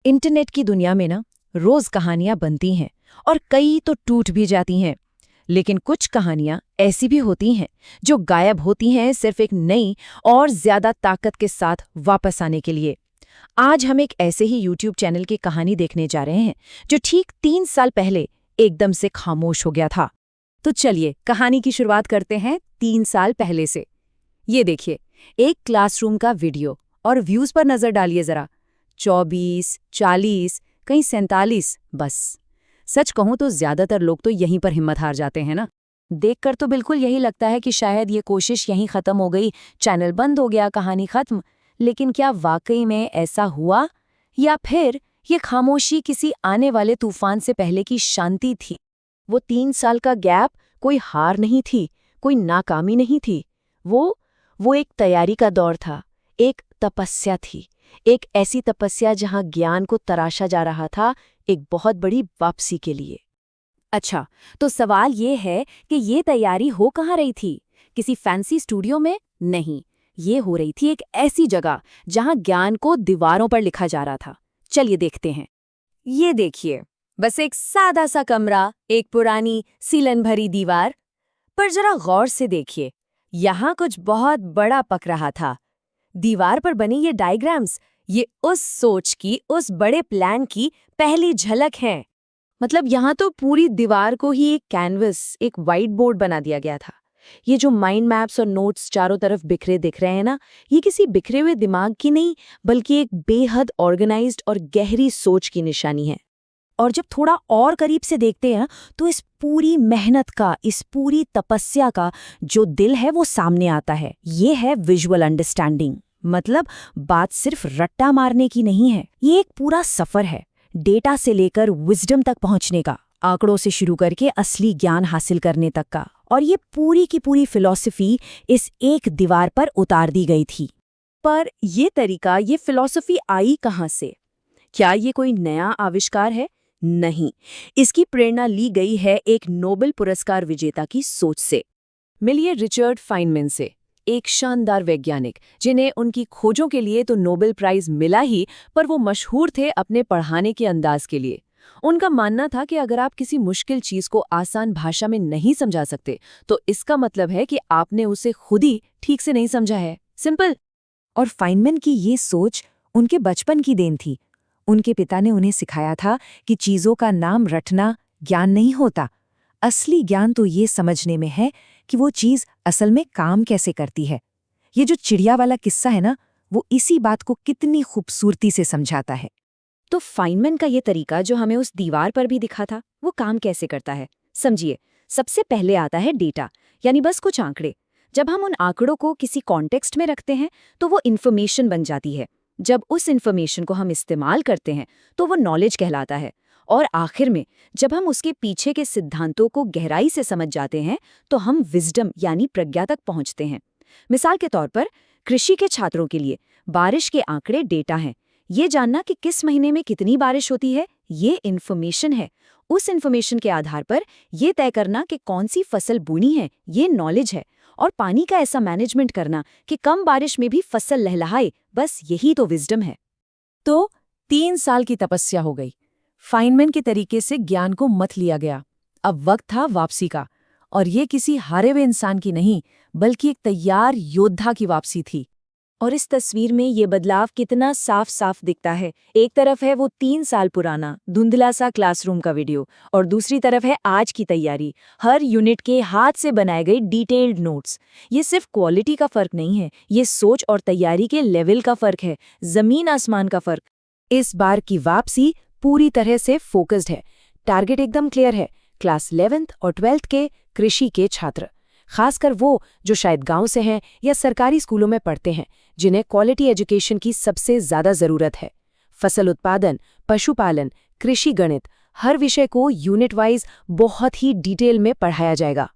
Internet की दुनिया में ना रोज कहानियां बनती हैं और कई तो टूट भी जाती हैं। लेकिन कुछ कहानियां ऐसी भी होती हैं जो गायब होती हैं सिर्फ एक नई और ज्यादा ताकत के साथ वापस आने के लिए। आज हम एक ऐसे ही YouTube चैनल की कहानी देखने जा रहे हैं जो ठीक 3 साल पहले एकदम से खामोश हो गया था। तो चलिए कहानी की शुरुआत करते हैं 3 साल पहले से। ये देखिए, एक क्लासरूम का वीडियो और व्यूज पर नजर डालिए जरा। 24, 40, कहीं 47, बस। सच कहूं तो ज्यादातर लोग तो यहीं पर हिम्मत हार जाते हैं ना। देखकर तो बिल्कुल यही लगता है कि शायद ये कोशिश यहीं खत्म हो गई, चैनल बंद हो गया, कहानी खत्म। लेकिन क्या वाकई में ऐसा हुआ, या फिर ये खामोशी किसी आने वाले तूफान से पहले की शांति थी? वो 3 साल का गैप कोई हार नहीं थी, कोई नाकामी नहीं थी। वो एक तैयारी का दौर था, एक तपस्या थी। एक ऐसी तपस्या जहां ज्ञान को तराशा जा रहा था, एक बहुत बड़ी वापसी के लिए। अच्छा, तो सवाल ये है कि ये तैयारी हो कहाँ रही थी? किसी फैंसी स्टूडियो में? नहीं, ये हो रही थी एक ऐसी जगह जहां ज्ञान को दीवारों पर लिखा जा रहा था। चलिए देखते हैं। ये देखिए, बस एक सादा सा कमरा, एक पुरानी सीलन भरी दीवार। पर जरा गौर से देखिए, यहाँ कुछ बहुत बड़ा पक रहा था। दीवार पर बनी ये डायग्राम्स, ये उस सोच की, उस बड़े प्लान की पहली झलक है। मतलब यहाँ तो पूरी दीवार को ही एक कैनवस, एक व्हाइट बोर्ड बना दिया गया था। ये जो माइंड मैप्स और नोट्स चारों तरफ बिखरे दिख रहे हैं ना, ये किसी बिखरे हुए दिमाग की नहीं, बल्कि एक बेहद ऑर्गेनाइज्ड और गहरी सोच की निशानी है। और जब थोड़ा और करीब से देखते हैं तो इस पूरी मेहनत का, इस पूरी तपस्या का जो दिल है वो सामने आता है। ये है विजुअल अंडरस्टैंडिंग। मतलब बात सिर्फ रट्टा मारने की नहीं है, ये एक पूरा सफर है, डेटा से लेकर विजडम तक पहुंचने का, आंकड़ों से शुरू करके असली ज्ञान हासिल करने तक का। और ये पूरी की पूरी फिलॉसफी इस एक दीवार पर उतार दी गई थी। पर ये तरीका, ये फिलॉसफी आई कहाँ से? क्या ये कोई नया आविष्कार है? नहीं, इसकी प्रेरणा ली गई है एक नोबेल पुरस्कार विजेता की सोच से। मिलिए रिचर्ड फाइनमैन से, एक शानदार वैज्ञानिक जिन्हें उनकी खोजों के लिए तो नोबेल प्राइज मिला ही, पर वो मशहूर थे अपने पढ़ाने के अंदाज के लिए। उनका मानना था कि अगर आप किसी मुश्किल चीज को आसान भाषा में नहीं समझा सकते, तो इसका मतलब है कि आपने उसे खुद ही ठीक से नहीं समझा है। सिंपल। और फाइनमैन की ये सोच उनके बचपन की देन थी। उनके पिता ने उन्हें सिखाया था कि चीजों का नाम रटना ज्ञान नहीं होता। असली ज्ञान तो ये समझने में है कि वो चीज असल में काम कैसे करती है। ये जो चिड़िया वाला किस्सा है ना, वो इसी बात को कितनी खूबसूरती से समझाता है। तो फाइनमैन का ये तरीका जो हमें उस दीवार पर भी दिखा था, वो काम कैसे करता है? समझिए, सबसे पहले आता है डेटा, यानी बस कुछ आंकड़े। जब हम उन आंकड़ों को किसी कॉन्टेक्स्ट में रखते हैं तो वो इन्फॉर्मेशन बन जाती है। जब उस इन्फॉर्मेशन को हम इस्तेमाल करते हैं तो वो नॉलेज कहलाता है। और आखिर में जब हम उसके पीछे के सिद्धांतों को गहराई से समझ जाते हैं तो हम विजडम यानी प्रज्ञा तक पहुंचते हैं। मिसाल के तौर पर कृषि के छात्रों के लिए बारिश के आंकड़े डेटा हैं। ये जानना कि किस महीने में कितनी बारिश होती है, ये इन्फॉर्मेशन है। उस इन्फॉर्मेशन के आधार पर ये तय करना कि कौन सी फसल बोनी है, ये नॉलेज है। और पानी का ऐसा मैनेजमेंट करना कि कम बारिश में भी फसल लहलहाए, बस यही तो विजडम है। तो 3 साल की तपस्या हो गई। फाइनमैन के तरीके से ज्ञान को मत लिया गया। अब वक्त था वापसी का। और ये किसी हारे हुए इंसान की नहीं, बल्कि एक तैयार योद्धा की वापसी थी। और इस तस्वीर में ये बदलाव कितना साफ साफ दिखता है। एक तरफ है वो 3 साल पुराना धुंधला सा क्लासरूम का वीडियो, और दूसरी तरफ है आज की तैयारी, हर यूनिट के हाथ से बनाए गए डिटेल्ड नोट्स। ये सिर्फ क्वालिटी का फर्क नहीं है, ये सोच और तैयारी के लेवल का फर्क है, जमीन आसमान का फर्क। इस बार की वापसी पूरी तरह से फोकस्ड है। टारगेट एकदम क्लियर है, क्लास 11th और 12th के कृषि के छात्र, खासकर वो जो शायद गांव से हैं या सरकारी स्कूलों में पढ़ते हैं, जिन्हें क्वालिटी एजुकेशन की सबसे ज्यादा जरूरत है। फसल उत्पादन, पशुपालन, कृषि गणित, हर विषय को यूनिट वाइज बहुत ही डिटेल में पढ़ाया जाएगा।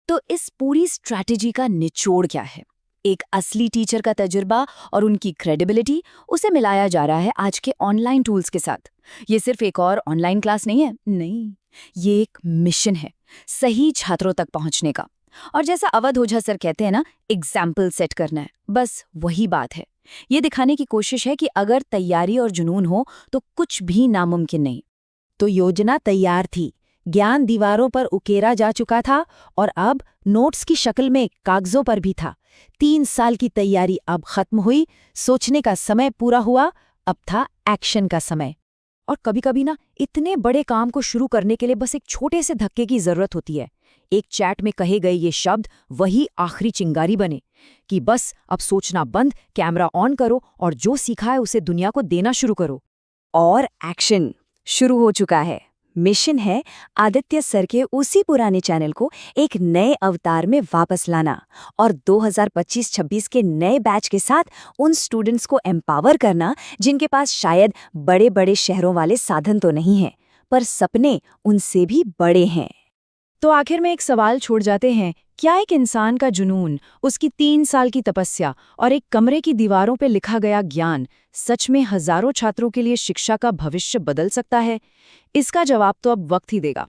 तो इस पूरी स्ट्रैटेजी का निचोड़ क्या है? एक असली टीचर का तजुर्बा और उनकी क्रेडिबिलिटी, उसे मिलाया जा रहा है आज के ऑनलाइन टूल्स के साथ। ये सिर्फ एक और ऑनलाइन क्लास नहीं है, नहीं, ये एक मिशन है सही छात्रों तक पहुंचने का। और जैसा अवध ओझा सर कहते हैं ना, एग्जाम्पल सेट करना है, बस वही बात है। ये दिखाने की कोशिश है कि अगर तैयारी और जुनून हो तो कुछ भी नामुमकिन नहीं। तो योजना तैयार थी, ज्ञान दीवारों पर उकेरा जा चुका था और अब नोट्स की शक्ल में कागजों पर भी था। 3 साल की तैयारी अब खत्म हुई, सोचने का समय पूरा हुआ, अब था एक्शन का समय। और कभी-कभी ना इतने बड़े काम को शुरू करने के लिए बस एक छोटे से धक्के की जरूरत होती है। एक चैट में कहे गए ये शब्द वही आखिरी चिंगारी बने कि बस अब सोचना बंद, कैमरा ऑन करो और जो सीखा है उसे दुनिया को देना शुरू करो। और एक्शन शुरू हो चुका है। मिशन है आदित्य सर के उसी पुराने चैनल को एक नए अवतार में वापस लाना और 2025-26 के नए बैच के साथ उन स्टूडेंट्स को एम्पावर करना जिनके पास शायद बड़े बड़े शहरों वाले साधन तो नहीं हैं, पर सपने उनसे भी बड़े हैं। तो आखिर में एक सवाल छोड़ जाते हैं, क्या एक इंसान का जुनून, उसकी 3 साल की तपस्या और एक कमरे की दीवारों पर लिखा गया ज्ञान सच में हजारों छात्रों के लिए शिक्षा का भविष्य बदल सकता है? इसका जवाब तो अब वक्त ही देगा।